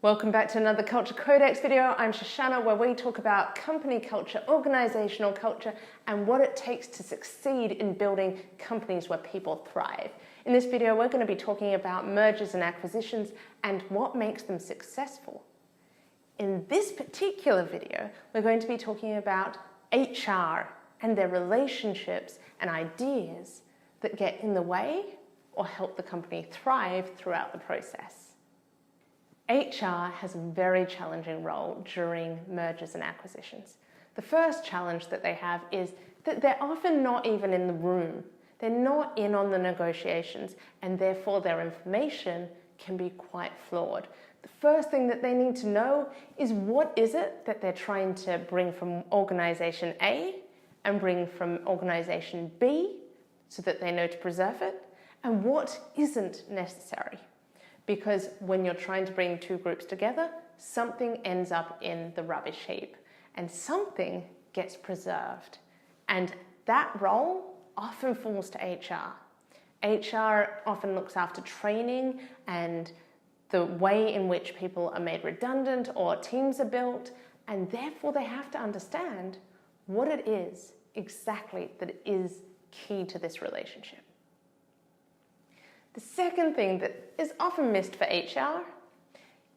Welcome back to another Culture Codex video. I'm Shoshana, where we talk about company culture, organizational culture, and what it takes to succeed in building companies where people thrive. In this video, we're going to be talking about mergers and acquisitions and what makes them successful. In this particular video, we're going to be talking about HR and their relationships and ideas that get in the way or help the company thrive throughout the process. HR has a very challenging role during mergers and acquisitions. The first challenge that they have is that they're often not even in the room. They're not in on the negotiations, and therefore their information can be quite flawed. The first thing that they need to know is what is it that they're trying to bring from organization A and bring from organization B so that they know to preserve it, and what isn't necessary. Because when you're trying to bring two groups together, something ends up in the rubbish heap and something gets preserved. And that role often falls to HR. HR often looks after training and the way in which people are made redundant or teams are built, and therefore they have to understand what it is exactly that is key to this relationship. The second thing that is often missed for HR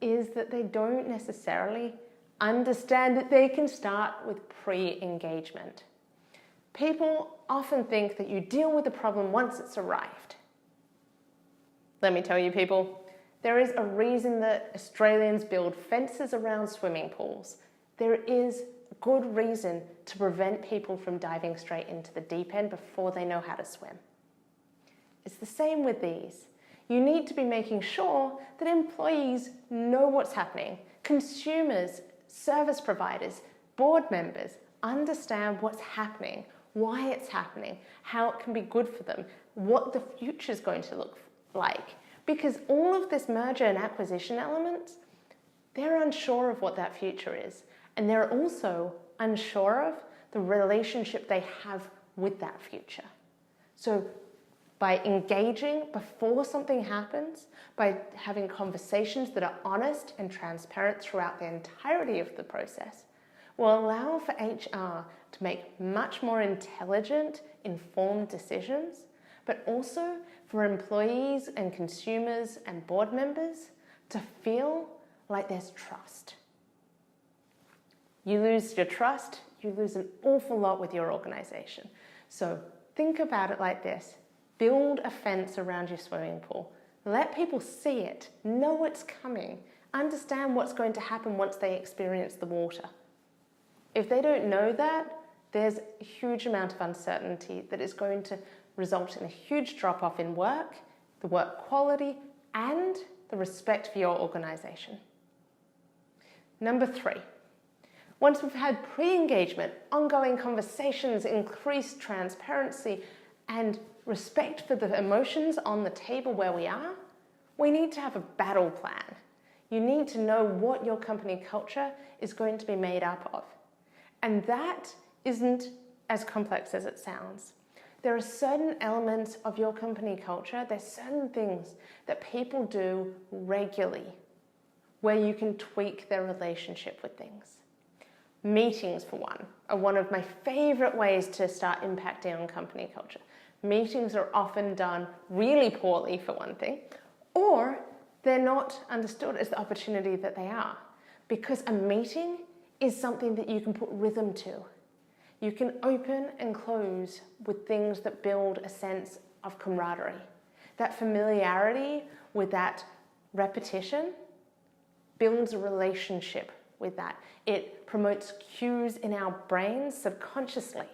is that they don't necessarily understand that they can start with pre-engagement. People often think that you deal with the problem once it's arrived. Let me tell you, people, there is a reason that Australians build fences around swimming pools. There is good reason to prevent people from diving straight into the deep end before they know how to swim. It's the same with these. You need to be making sure that employees know what's happening. Consumers, service providers, board members understand what's happening, why it's happening, how it can be good for them, what the future is going to look like. Because all of this merger and acquisition elements, they're unsure of what that future is. And they're also unsure of the relationship they have with that future. So by engaging before something happens, by having conversations that are honest and transparent throughout the entirety of the process, will allow for HR to make much more intelligent, informed decisions, but also for employees and consumers and board members to feel like there's trust. You lose your trust, you lose an awful lot with your organization. So think about it like this. Build a fence around your swimming pool. Let people see it, know it's coming, understand what's going to happen once they experience the water. If they don't know that, there's a huge amount of uncertainty that is going to result in a huge drop-off in work, the work quality, and the respect for your organization. Number 3, once we've had pre-engagement, ongoing conversations, increased transparency, and respect for the emotions on the table where we are, we need to have a battle plan. You need to know what your company culture is going to be made up of. And that isn't as complex as it sounds. There are certain elements of your company culture, there's certain things that people do regularly where you can tweak their relationship with things. Meetings, for one, are one of my favorite ways to start impacting on company culture. Meetings are often done really poorly, for one thing, or they're not understood as the opportunity that they are, because a meeting is something that you can put rhythm to. You can open and close with things that build a sense of camaraderie. That familiarity with that repetition builds a relationship with that. It promotes cues in our brains subconsciously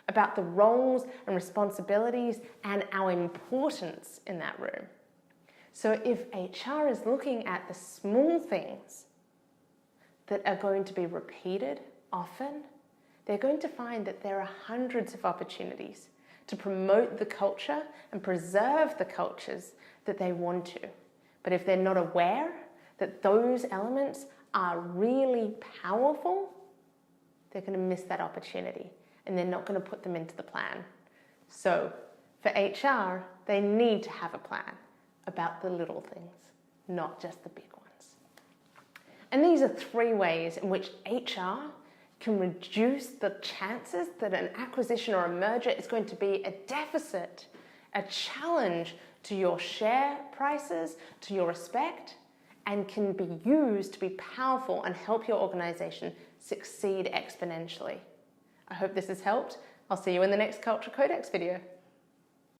about the roles and responsibilities and our importance in that room. So if HR is looking at the small things that are going to be repeated often, they're going to find that there are hundreds of opportunities to promote the culture and preserve the cultures that they want to. But if they're not aware that those elements are really powerful, they're going to miss that opportunity. And they're not going to put them into the plan. So for HR, they need to have a plan about the little things, not just the big ones. And these are 3 ways in which HR can reduce the chances that an acquisition or a merger is going to be a deficit, a challenge to your share prices, to your respect, and can be used to be powerful and help your organization succeed exponentially. I hope this has helped. I'll see you in the next Culture Codex video.